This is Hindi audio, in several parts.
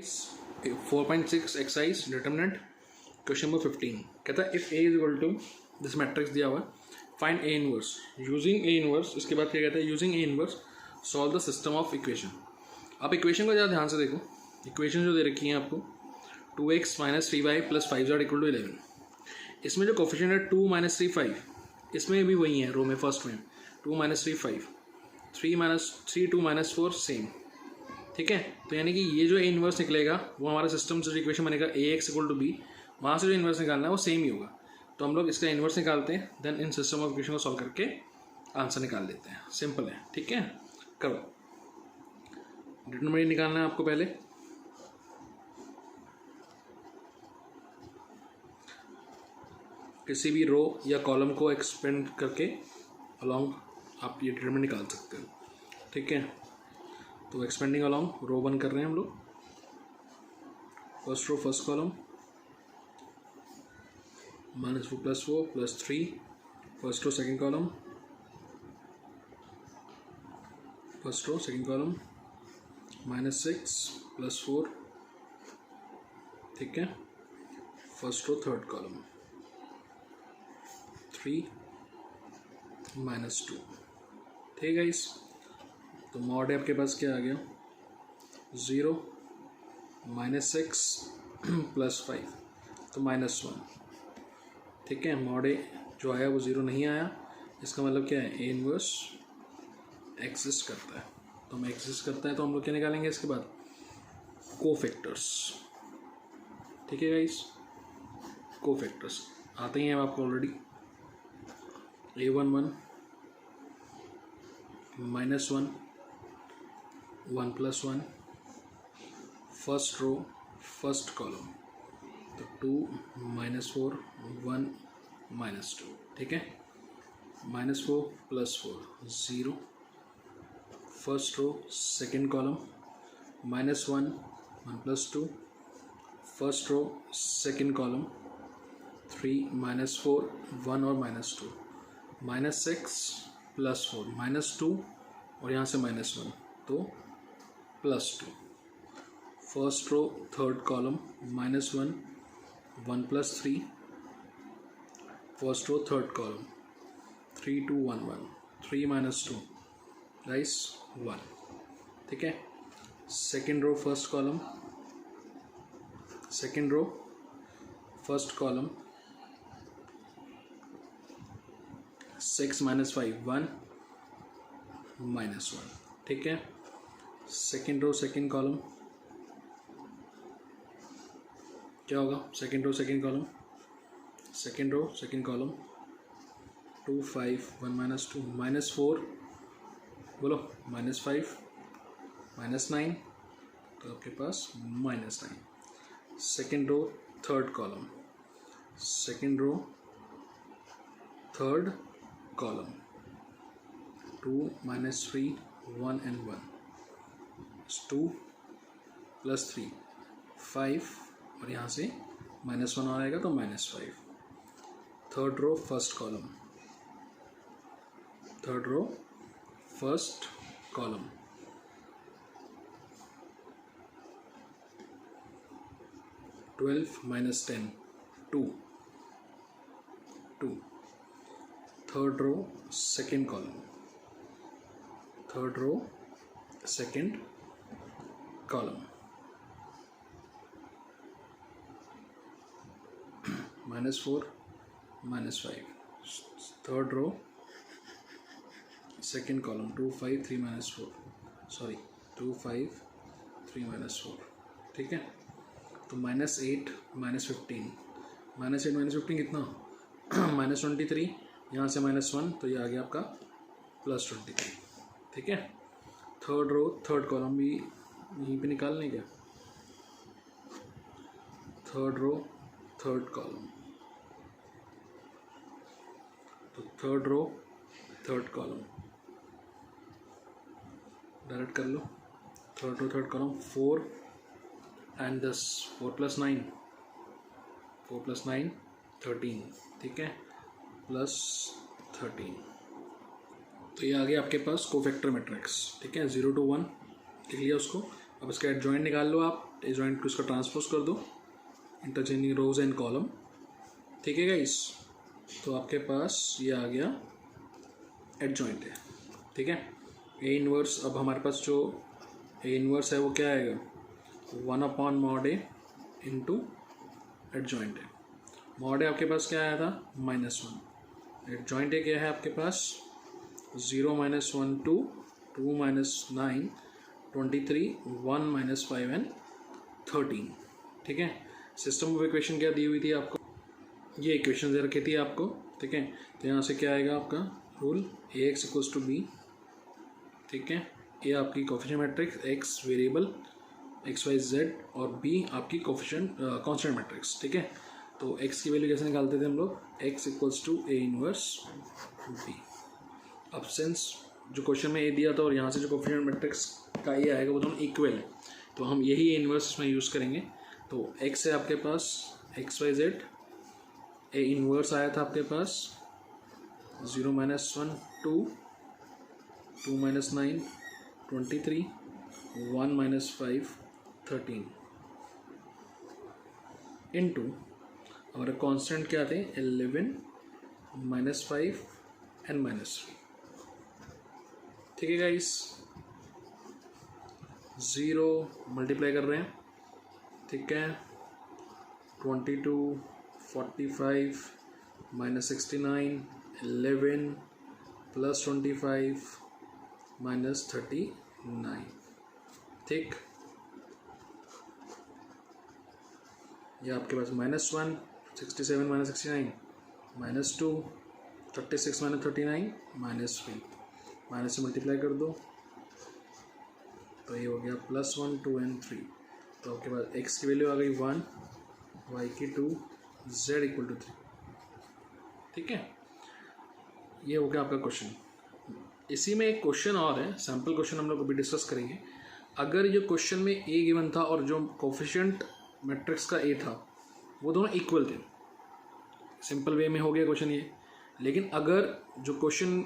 4.6 एक्सरसाइज डिटरमिनेंट क्वेश्चन नंबर 15 कहता है if A is equal to this matrix दिया हुआ find A inverse using A inverse. इसके बाद क्या कहता है using A inverse solve the system of equation. आप इक्वेशन को ज़्यादा ध्यान से देखो, इक्वेशन जो दे रखी है आपको 2x - 3y + 5z = 11। इसमें जो कोफिशिएंट है 2 - 3 5, इसमें भी वही है रो में फर्स्ट में 2 - 3 5, 3 2 - 4 सेम। ठीक है, तो यानी कि ये जो ए इनवर्स निकलेगा वो हमारा सिस्टम से जो इक्वेशन बनेगा ax = b, वहाँ से जो इनवर्स निकालना है वो सेम ही होगा। तो हम लोग इसका इनवर्स निकालते हैं, then in system of equation को सॉल्व करके आंसर निकाल देते हैं। सिंपल है, ठीक है। करो, डिटरमिनेंट निकालना है आपको पहले। किसी भी रो या कॉलम को एक्सपेंड करके अलॉन्ग आप ये डिटरमिनेंट निकाल सकते हो, ठीक है। तो एक्सपेंडिंग अलॉन्ग रो 1 कर रहे हैं हम लोग। First row first column -4 + 4 + 3, first row second column, first row second column -6 + 4, ठीक है। फर्स्ट रो थर्ड कॉलम 3 - 2, ठीक है। इस तो मॉड है आपके पास क्या आ गया 0 -6 + 5 तो -1, ठीक है। मॉड ए जो आया वो 0 नहीं आया, इसका मतलब क्या है ए इनवर्स एग्जिस्ट करता है। तो हम एग्जिस्ट करता है तो हम लोग क्या निकालेंगे इसके बाद कोफैक्टर्स, ठीक है गाइस। कोफैक्टर्स आते ही हैं आपको already. a11 -1 1 + 1, first row first column तो 2 - 4 1 - 2, ठीक है। -4 + 4 0, first row second column -1 1 + 2, first row second column 3 - 4 1 और -2, -6 + 4 -2 और यहाँ से -1 तो +2, first row third column -1 1 + 3, first row third column 3 2 1 1, 3 - 2 guys 1, ठीक है। Second row first column, second row first column 6 - 5 1 -1, ठीक है। सेकेंड रो सेकेंड कॉलम क्या होगा, सेकेंड रो सेकेंड कॉलम 2 5 1 - 2 -4 बोलो -5 -9 तो आपके पास -9। Second row third column, second row third column 2 - 3 1 and 1 2 + 3 5 और यहाँ से -1 आ आएगा तो -5। Third row first column, third row first column 12 - 10 2 2, third row second column, third row second column -4 -5, third row second column 2 5 3 -4 sorry 2 5 3 -4, ठीक है। तो -8 -15, -8 -15 कितना -23, यहाँ से -1 तो ये आ गया आपका +23, ठीक है। थर्ड रो थर्ड कॉलम भी यहीं पे निकाल लें क्या, थर्ड रो थर्ड कॉलम तो third row third column direct कर लो। Third row third column 4 and 10 4 + 9 4 + 9 13, ठीक है, +13। तो ये आ गया आपके पास कोफैक्टर मैट्रिक्स, ठीक है। 0 to 1 लिख लिया उसको, अब इसका एडजॉइंट निकाल लो आप, एडजॉइंट को इसका ट्रांसपोज कर दो, इंटरचेंजिंग रोज एंड कॉलम। ठीक है गाइस, तो आपके पास ये आ गया एडजॉइंट है। ठीक है, ए इनवर्स, अब हमारे पास जो ए इनवर्स है वो क्या आएगा, 1/mod A इंटू एडजॉइंट है। मॉड ए आपके पास क्या आया था, -1। एडजॉइंट ए क्या है आपके पास, 0 -1 2 2 -9 23 1 -5 एंड 13। ठीक है, सिस्टम ऑफ इक्वेशन क्या दी हुई थी आपको, ये इक्वेशन दे रखी थी आपको। ठीक है, तो यहाँ से क्या आएगा आपका रूल, Ax = B। ठीक है, ये आपकी coefficient matrix, x variable x y z और b आपकी कोफिशिएंट कांस्टेंट मैट्रिक्स। ठीक है, तो x की वैल्यू कैसे निकालते थे हम लोग, x = A इनवर्स B। अब सिंस जो क्वेश्चन में A दिया था और यहाँ से जो कोफिशिएंट मैट्रिक्स का ये आएगा वो दोनों इक्वल है, तो हम यही A इनवर्स इसमें यूज़ करेंगे। तो x है आपके पास x y z, A inverse आया था आपके पास 0 -1 2 2 -9 23 1 -5 13 इंटू हमारे कांस्टेंट क्या थे, 11 -5 एंड -3। ठीक है गाइस, 0 मल्टीप्लाई कर रहे हैं। ठीक है, 22 45 -69 11 +25 -39। ठीक, ये आपके पास -1 67 -69 -2 36 -39 -3, माइनस से मल्टीप्लाई कर दो तो ये हो गया +1 2 एंड 3। तो आपके पास x की वैल्यू आ गई 1, y की 2, z = 3। ठीक है, ये हो गया आपका क्वेश्चन। इसी में एक क्वेश्चन और है, सैम्पल क्वेश्चन हम लोग अभी डिस्कस करेंगे। अगर ये क्वेश्चन में a गिवन था और जो कोफिशिएंट मैट्रिक्स का a था वो दोनों इक्वल थे, सिंपल वे में हो गया क्वेश्चन ये। लेकिन अगर जो क्वेश्चन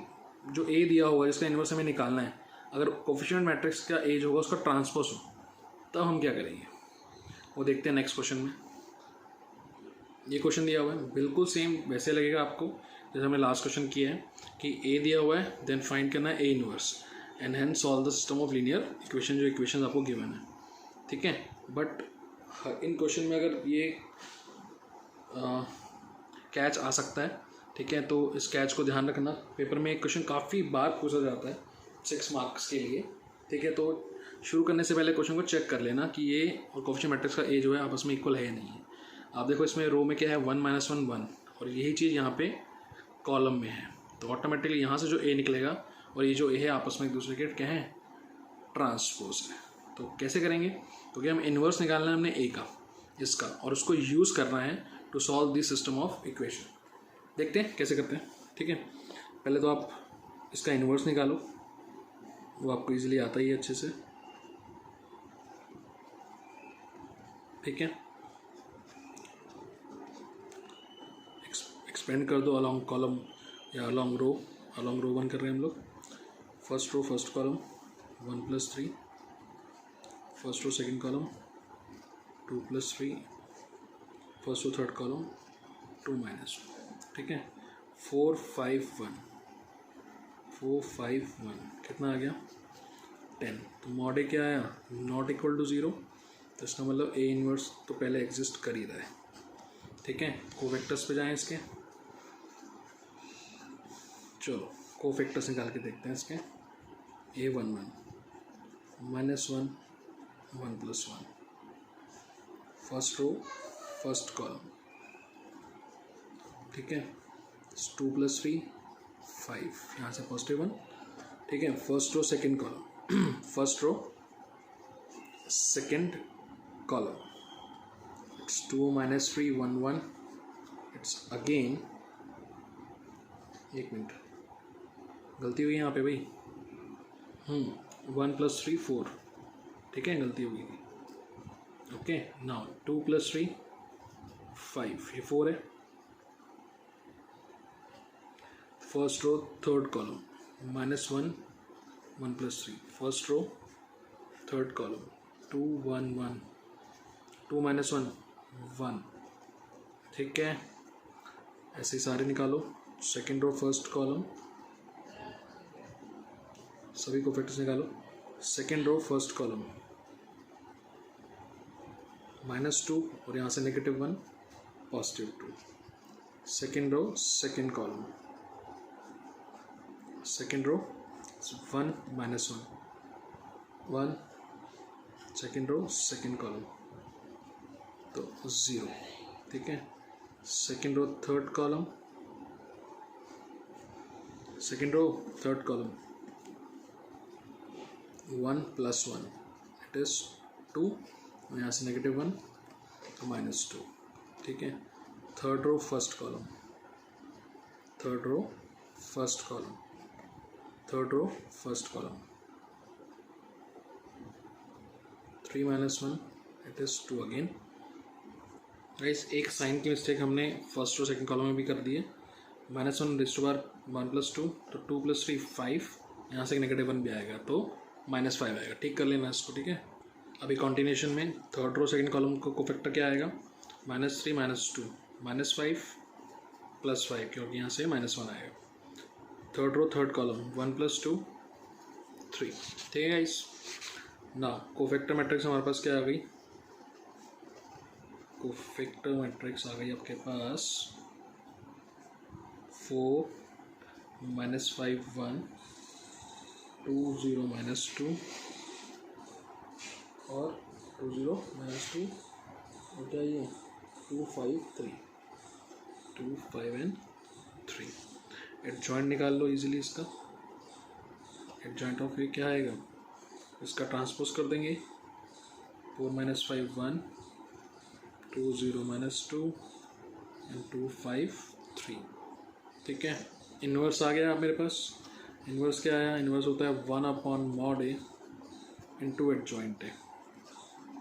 जो a दिया होगा जिसका इन्वर्स हमें निकालना है, अगर कोफिशिएंट मैट्रिक्स का a जो होगा उसका ट्रांसपोज हो, तब हम क्या करेंगे वो देखते हैं नेक्स्ट क्वेश्चन में। ये क्वेश्चन दिया हुआ है बिल्कुल सेम वैसे लगेगा आपको जैसे हमने लास्ट क्वेश्चन किया है कि a दिया हुआ है, देन फाइंड करना है a inverse and hence solve the system of linear equation, जो इक्वेशन आपको गिवन है। ठीक है, बट इन क्वेश्चन में अगर ये कैच आ सकता है, ठीक है, तो इस कैच को ध्यान रखना। पेपर में एक क्वेश्चन काफ़ी बार पूछा जाता है 6 मार्क्स के लिए। ठीक है, तो शुरू करने से पहले क्वेश्चन को चेक कर लेना कि ये और कोफिशिएंट मैट्रिक्स का ए जो है आपस में इक्वल है या नहीं है। आप देखो इसमें रो में क्या है 1 -1 1 और यही चीज़ यहाँ पे कॉलम में है, तो ऑटोमेटिकली यहाँ से जो ए निकलेगा और ये जो ए है आपस में एक दूसरे के क्या है, ट्रांसपोज है। तो कैसे करेंगे, क्योंकि हम इन्वर्स निकालना है हमने ए का इसका, और उसको यूज़ करना है to solve this system of equation. देखते हैं कैसे करते हैं। ठीक है, पहले तो आप इसका इन्वर्स निकालो, वो आपको इजीली आता ही है अच्छे से। ठीक है, एक्सपेंड कर दो अलॉन्ग कॉलम या अलॉन्ग रो 1 कर रहे हैं हम लोग। First row first column 1 + 3, first row second column 2 + 3, first row third column 2 - 1। ठीक है, 4 5 1 4 5 1 कितना आ गया 10। तो मॉड ए क्या आया, नॉट इक्वल टू 0, तो इसका मतलब ए इनवर्स तो पहले एग्जिस्ट कर ही रहा है। ठीक है, कोवेक्टर्स पे जाएं इसके, चलो कोवेक्टर्स निकाल के देखते हैं इसके। A11 -1 1 + 1, first row first column. ठीक है, 2 + 3 5, यहाँ से +1। ठीक है, first row second column first row second column, it's 2 - 3 1 1, it's again, एक मिनट गलती हुई यहाँ पे भाई, 1 + 3 4। ठीक है, गलती हो गई। ओके, नाउ 2 + 3 5, ये 4 है। First row third column -1 1 + 3, first row third column 2 1 1, 2 minus 1 1, ठीक है। ऐसे ही सारे निकालो, सेकेंड रो फर्स्ट कॉलम, सभी को फैक्टर्स निकालो। सेकेंड रो फर्स्ट कॉलम -2 और यहाँ से -1 +2। Second row second column, second row 1 -1 1, second row second column तो 0, ठीक है। Second row third column, second row third column 1 + 1 it is 2, यहाँ से -1 तो -2, ठीक है। Third row first column, third row first column, third row first column 3 - 1 it is 2 again. Guys एक साइन की मिस्टेक हमने फर्स्ट रो सेकंड कॉलम में भी कर दी है। -1 रेज़ टू पावर 1 + 2 तो 2 + 3 5, यहाँ से -1 भी आएगा तो -5 आएगा, ठीक कर लेना इसको, ठीक है। अभी कॉन्टिन्यूशन में थर्ड रो सेकंड कॉलम को कोफैक्टर क्या आएगा, -3 - 2 -5 + 5, क्योंकि यहाँ से -1 आएगा। थर्ड रो थर्ड कॉलम 1 + 2 3, ठीक है गाइस। ना कोफैक्टर मैट्रिक्स हमारे पास क्या आ गई, कोफैक्टर मैट्रिक्स आ गई आपके पास 4 -5 1 2 0 -2 और 2 0 -2 और क्या ये 2 5 3, 2 5 and 3। एडजॉइंट निकाल लो इजीली इसका। एडजॉइंट ऑफ ये क्या आएगा, इसका ट्रांसपोज कर देंगे 4 -5 1 2 0 -2 and 2 5 3, ठीक है। इन्वर्स आ गया आप मेरे पास। इन्वर्स क्या आया, इन्वर्स होता है 1/mod A into adjoint A।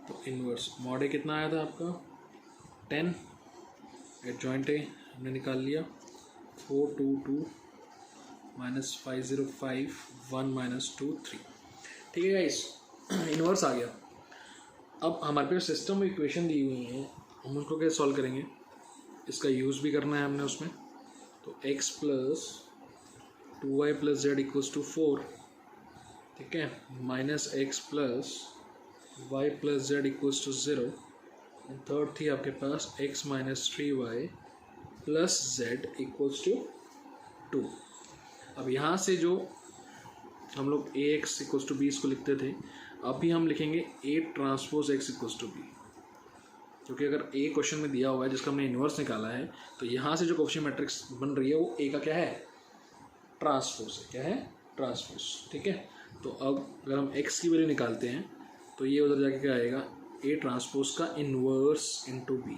तो इन्वर्स mod A कितना आया था आपका 10, एडजॉइंट A हमने निकाल लिया 422 -505 1 -2 3, ठीक है गाइस। इन्वर्स आ गया। अब हमारे पास सिस्टम में इक्वेशन दी हुई है, हम उसको कैसे सॉल्व करेंगे, इसका यूज़ भी करना है हमने उसमें। तो x + 2y + z = 4, ठीक है, -x + y + z = 0। थर्ड थी आपके पास x - 3y + z = 2। अब यहाँ से जो हम लोग ax = b इसको लिखते थे, अभी हम लिखेंगे A�ट्रांसपोज x = b, क्योंकि अगर a क्वेश्चन में दिया हुआ है जिसका हमने इन्वर्स निकाला है, तो यहाँ से जो कोएफिशिएंट मैट्रिक्स बन रही है वो a का क्या है, ट्रांसपोज है। क्या है, ट्रांसपोज, ठीक है। तो अब अगर हम x की वैल्यू निकालते हैं तो ये उधर जाके क्या आएगा, A�ट्रांसपोज का इन्वर्स इंटू b,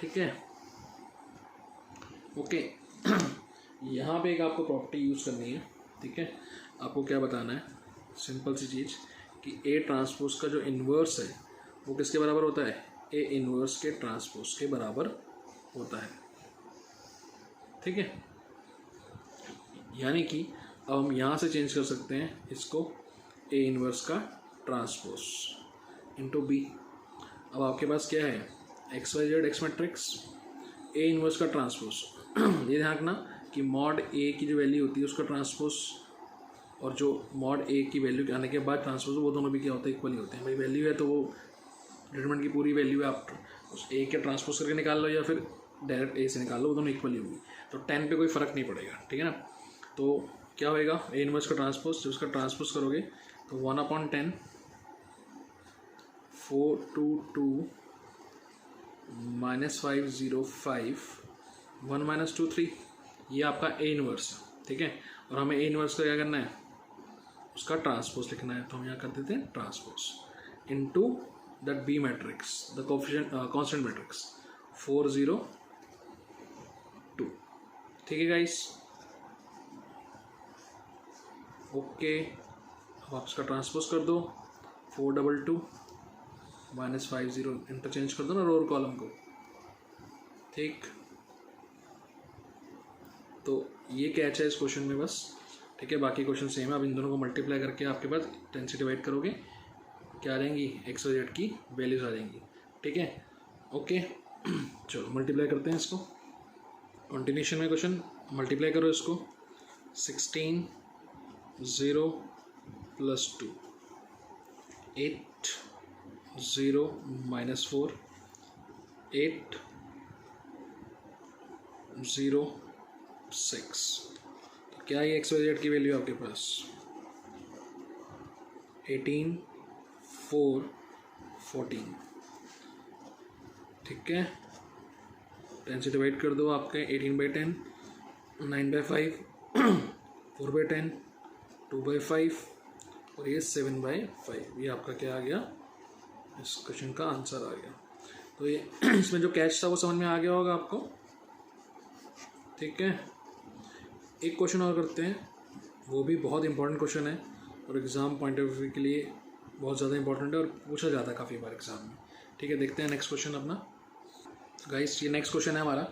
ठीक है। ओके यहाँ पे एक आपको प्रॉपर्टी यूज़ करनी है, ठीक है। आपको क्या बताना है, सिंपल सी चीज़ कि A�ट्रांसपोज का जो इन्वर्स है वो किसके बराबर होता है, A∞ के ट्रांसपोज के बराबर होता है, ठीक है। यानी कि अब हम यहाँ से चेंज कर सकते हैं इसको A∞ का ट्रांसपोज इंटू b। अब आपके पास क्या है, x y z x matrix A∞ का ट्रांसपोज। ये ध्यान रखना कि mod A की जो वैल्यू होती है उसका ट्रांसपोज और जो mod A की वैल्यू आने के बाद ट्रांसपोज, वो दोनों भी क्या होता है, इक्वल ही होते हैं। भाई वैल्यू है तो वो डिटरमिनेंट की पूरी वैल्यू है, आप उस A के ट्रांसपोज करके निकाल लो या फिर डायरेक्ट A से निकाल लो, वो दोनों इक्वल ही होगी। तो 10 पे कोई फ़र्क नहीं पड़ेगा, ठीक है ना। तो क्या होएगा, A∞ का ट्रांसपोज, जब उसका ट्रांसपोज करोगे तो 1/10 422 -505 1 - 2 3, ये आपका A∞ है, ठीक है। और हमें A∞ का क्या करना है, उसका ट्रांसपोज लिखना है, तो हम यहाँ कर देते हैं transpose into that B matrix, the coefficient constant matrix 4 0 2, ठीक है गाइस। ओके, अब आप इसका ट्रांसपोज कर दो 422 -50 इंटरचेंज कर दो ना रो और कॉलम को, ठीक। तो ये कैच है इस क्वेश्चन में बस, ठीक है। बाकी क्वेश्चन सेम है। अब इन दोनों को मल्टीप्लाई करके आपके पास 10 से डिवाइड करोगे क्या आ जाएंगी, एक्स वाई जेड की वैल्यूज आ जाएंगी। ठीक है, ओके। चलो मल्टीप्लाई करते हैं इसको, कंटिन्यूशन में क्वेश्चन, मल्टीप्लाई करो इसको, 16 0 + 2 8 0 - 4 8 0 6। तो क्या ये एक्स वाई जेड की वैल्यू आपके पास 18 4 14। ठीक है, 10 से डिवाइड कर दो, आपके 18/10 9/5 4/10 2/5 और ये 7/5। ये आपका क्या आ गया, इस क्वेश्चन का आंसर आ गया। तो ये इसमें जो कैच था वो समझ में आ गया होगा आपको। ठीक है, एक क्वेश्चन और करते हैं, वो भी बहुत इंपॉर्टेंट क्वेश्चन है और एग्ज़ाम पॉइंट ऑफ व्यू के लिए बहुत ज़्यादा इंपॉर्टेंट है और पूछा जाता है काफ़ी बार एग्जाम में। ठीक है, देखते हैं नेक्स्ट क्वेश्चन अपना। गाइस ये नेक्स्ट क्वेश्चन है हमारा,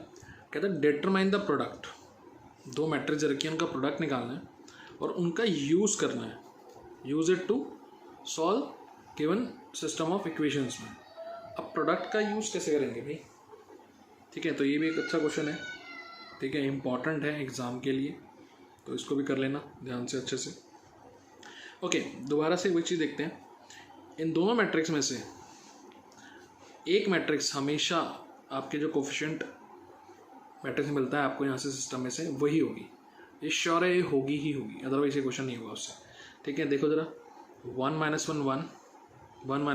कहता है डिटरमाइन द प्रोडक्ट। दो मैट्रिक्स रखी है, उनका प्रोडक्ट निकालना है और उनका यूज़ करना है, use it to solve given system of equations में। अब प्रोडक्ट का यूज़ कैसे करेंगे भाई? ठीक है, तो ये भी एक अच्छा क्वेश्चन है। ठीक है, इम्पॉर्टेंट है एग्ज़ाम के लिए, तो इसको भी कर लेना ध्यान से अच्छे से। ओके, दोबारा से वही चीज़ देखते हैं। इन दोनों मैट्रिक्स में से एक मैट्रिक्स हमेशा आपके जो कोफिशिएंट मैट्रिक्स मिलता है आपको यहाँ से सिस्टम में से, वही होगी। ये श्योर है, ये होगी ही होगी, अदरवाइज ये क्वेश्चन नहीं होगा उससे। ठीक है, देखो ज़रा, 1 - 1 1 1 - 1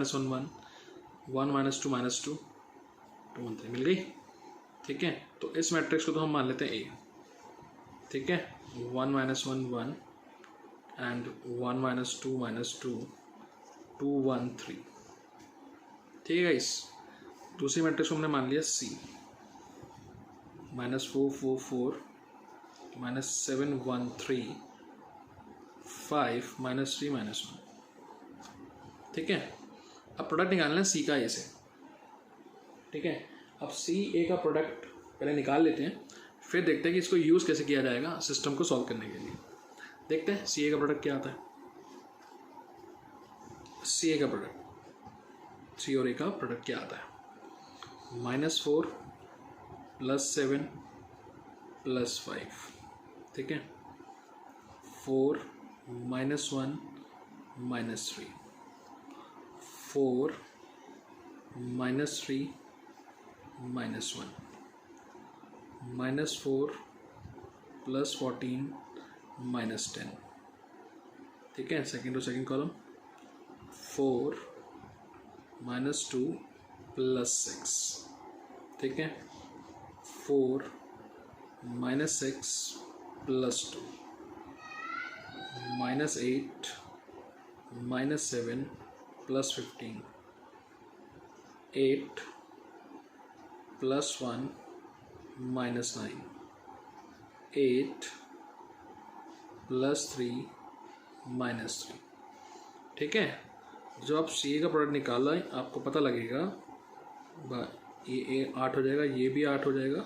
1 1 - 2 -2 2 1 3 मिल गई। ठीक है, तो इस मैट्रिक्स को तो हम मान लेते हैं ए। ठीक है, 1 - 1 1 एंड 1 - 2 -2 2 1 3। ठीक है गाइस, दूसरी मैट्रिक्स को हमने मान लिया सी, -4 4 4 -7 1 3 5 -3 -1। ठीक है, अब प्रोडक्ट निकालना है सी का ए से। ठीक है, अब सी ए का प्रोडक्ट पहले निकाल लेते हैं, फिर देखते हैं कि इसको यूज़ कैसे किया जाएगा सिस्टम को सॉल्व करने के लिए। देखते हैं सी ए का प्रोडक्ट क्या आता है। सी ए का प्रोडक्ट, सी और ए का प्रोडक्ट क्या आता है, -4 + 7 + 5। ठीक है, 4 - 1 - 3 4 -3 -1 -4 + 14 -10। ठीक है, सेकेंड टू सेकेंड कॉलम, 4 - 2 + 6। ठीक है, 4 - 6 + 2 -8 -7 + 15 8 + 1 -9 8 + 3 -3। ठीक है, जो आप सी ए का प्रोडक्ट निकाला है आपको पता लगेगा, ये 8 हो जाएगा, ये भी 8 हो जाएगा,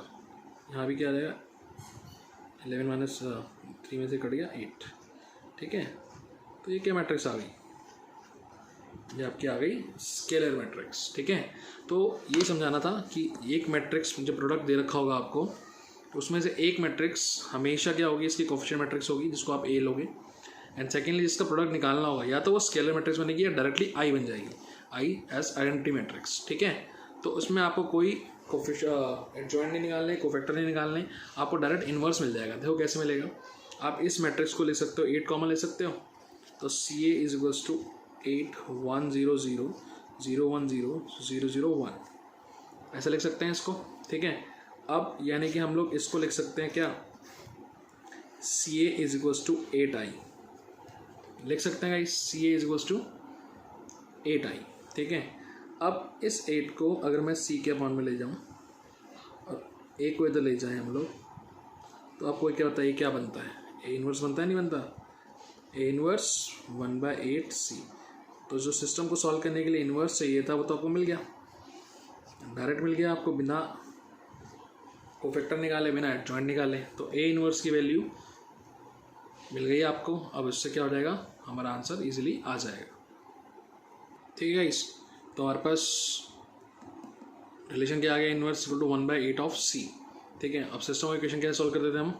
यहाँ भी क्या आ जाएगा 11 - 3 में से कट गया 8। ठीक है, तो ये क्या मैट्रिक्स आ गई, ये आपकी आ गई स्केलर मैट्रिक्स। ठीक है, तो ये समझाना था कि एक मैट्रिक्स जो प्रोडक्ट दे रखा होगा आपको, तो उसमें से एक मैट्रिक्स हमेशा क्या होगी, इसकी कोफिशिएंट मैट्रिक्स होगी जिसको आप ए लोगे, एंड सेकेंडली जिसका प्रोडक्ट निकालना होगा या तो वो स्केलर मैट्रिक्स बनेगी या डायरेक्टली आई बन जाएगी, आई एज आइडेंटिटी मैट्रिक्स। ठीक है, तो उसमें आपको कोई एडजॉइंट नहीं निकालने, कोफैक्टर नहीं निकालने, आपको डायरेक्ट इन्वर्स मिल जाएगा। देखो कैसे मिलेगा, आप इस मैट्रिक्स को ले सकते हो, 8 कॉमन ले सकते हो, तो सी ए = 8 1 0 0 0 1 0 0 0 1 ऐसा लिख सकते हैं इसको। ठीक है, अब यानी कि हम लोग इसको लिख सकते हैं क्या, सी ए = 8i लिख सकते हैं गाइस, सी ए = 8i। ठीक है, अब इस 8 को अगर मैं सी के अपॉन में ले जाऊँ और ए को इधर ले जाएं हम लोग, तो आपको क्या होता है, ये क्या बनता है, ए इन्वर्स बनता है नहीं बनता, ए इन्वर्स 1/8 सी। तो जो सिस्टम को सॉल्व करने के लिए इन्वर्स चाहिए था वो तो आपको मिल गया, डायरेक्ट मिल गया आपको, बिना कोफैक्टर निकाले, बिना एडजॉइंट निकाले। तो ए इन्वर्स की वैल्यू मिल गई आपको। अब इससे क्या हो जाएगा, हमारा आंसर इजीली आ जाएगा। ठीक है गाइस, तो हमारे पास रिलेशन क्या आ गया, inverse equal to 1/8 of C. ठीक है, अब सिस्टम ऑफ इक्वेशन कैसे सॉल्व कर देते हैं हम,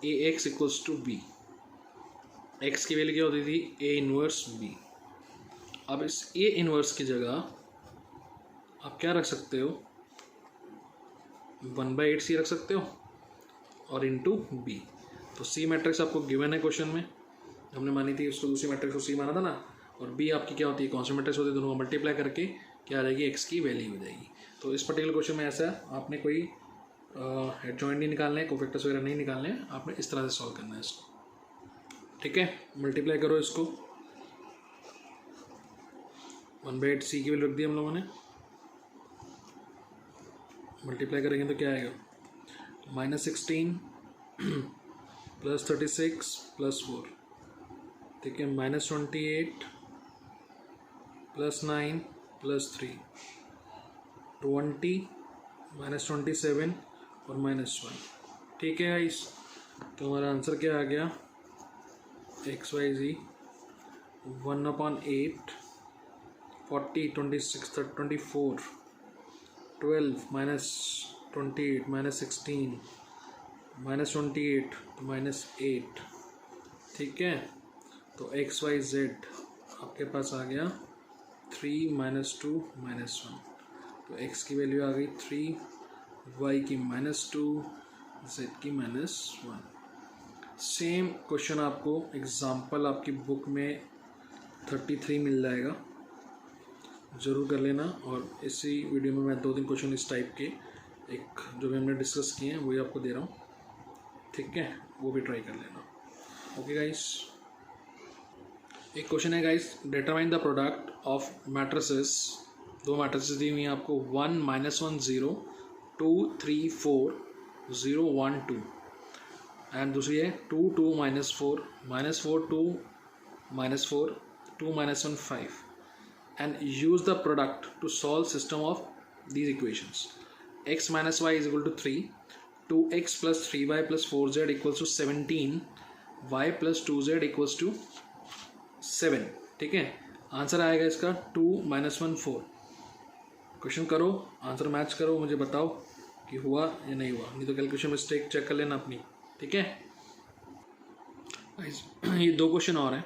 A X equals to B, X की वैल्यू क्या होती थी ए इनवर्स बी। अब इस ए इनवर्स की जगह आप क्या रख सकते हो, 1/8 सी रख सकते हो और इनटू बी। तो सी मैट्रिक्स आपको गिवन है क्वेश्चन में, हमने मानी थी उसको, दूसरी मैट्रिक्स को सी माना था ना, और बी आपकी क्या होती है कॉन्स्टेंट मैट्रिक्स होती है, दोनों को मल्टीप्लाई करके क्या आ जाएगी एक्स की वैल्यू हो जाएगी। तो इस पर्टिकुलर क्वेश्चन में ऐसा है, आपने कोई एडजॉइंट नहीं निकालना है, कोफैक्टर्स वगैरह नहीं निकालने हैं, आपने इस तरह से सॉल्व करना है इसको। ठीक है, मल्टीप्लाई करो इसको, 1/8 सी की वैल्यू रख दी हम लोगों ने, मल्टीप्लाई करेंगे तो क्या आएगा, -16 +36 +4, ठीक है, -28 +9 +3 20 -27 और -1। ठीक है गाइस, तो हमारा आंसर क्या आ गया, XYZ 1/8 40 26 24 12 -28 -16 -28 तो -8। ठीक है, तो XYZ आपके पास आ गया 3 -2 -1, तो x की वैल्यू आ गई 3, y की -2, z की -1। सेम क्वेश्चन आपको एग्जाम्पल आपकी बुक में 33 मिल जाएगा, ज़रूर कर लेना। और इसी वीडियो में मैं 2-3 क्वेश्चन इस टाइप के एक जो भी हमने डिस्कस किए हैं वही आपको दे रहा हूँ। ठीक है, वो भी ट्राई कर लेना। ओके गाइस, एक क्वेश्चन है guys, determine the product of matrices, दो मैट्रिसेस दी हुई हैं आपको, 1 -1 0 2 3 4 0 1 2, एंड दूसरी है 2 2 -4 -4 2 -4 2 -1 5, and use the product to solve system of these equations. X minus y is equal to 3, 2x plus 3y plus 4z equals to 17, y plus 2z equals to 7। ठीक है, आंसर आएगा इसका 2 -1 4। क्वेश्चन करो, आंसर मैच करो, मुझे बताओ कि हुआ या नहीं हुआ, नहीं तो कैलकुलेशन मिस्टेक चेक कर लेना अपनी। ठीक है, ये 2 क्वेश्चन और हैं,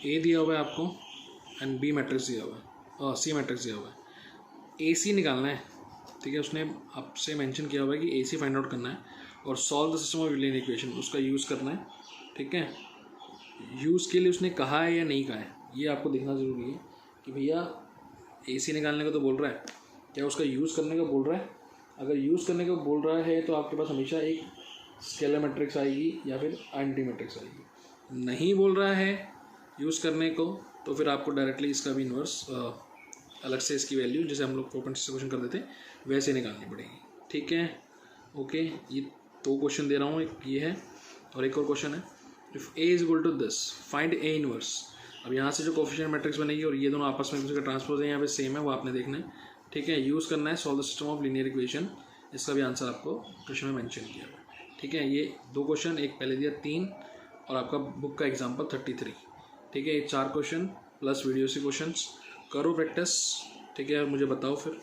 ए दिया हुआ है आपको एंड बी मैट्रिक्स दिया हुआ है और सी मैट्रिक्स दिया हुआ है। ए सी निकालना है, ठीक है, उसने आपसे मेंशन किया हुआ है कि ए सी फाइंड आउट करना है और solve the system of Julian equation, उसका यूज़ करना है। ठीक है, यूज़ के लिए उसने कहा है या नहीं कहा है, ये आपको देखना ज़रूरी है कि भैया ए सी निकालने का तो बोल रहा है, क्या उसका यूज़ करने का बोल रहा है। अगर यूज़ करने का बोल रहा है तो आपके पास हमेशा एक स्केलर मैट्रिक्स आएगी या फिर आइडेंटिटी मैट्रिक्स आएगी। नहीं बोल रहा है यूज़ करने को तो फिर आपको डायरेक्टली इसका भी इन्वर्स अलग से इसकी वैल्यू जैसे हम लोग 4.6 से क्वेश्चन कर देते वैसे निकालनी पड़ेगी। ठीक है, ओके, ये 2 क्वेश्चन दे रहा हूँ, एक ये है और एक और क्वेश्चन है, if A is equal to this find A inverse. अब यहाँ से जो कोफिशिएंट मैट्रिक्स बनेगी और ये दोनों आपस में दूसरे का ट्रांसपोज है, यहाँ पे सेम है, वो आपने देखना है। ठीक है, यूज़ करना है solve the system of linear equation, इसका भी आंसर आपको क्वेश्चन में मेंशन किया हुआ है। ठीक है, ये 2 क्वेश्चन, एक पहले दिया 3 और आपका बुक का एग्जाम्पल 33। ठीक है, ये 4 क्वेश्चन प्लस वीडियो से क्वेश्चन करो प्रैक्टिस। ठीक है, मुझे बताओ फिर।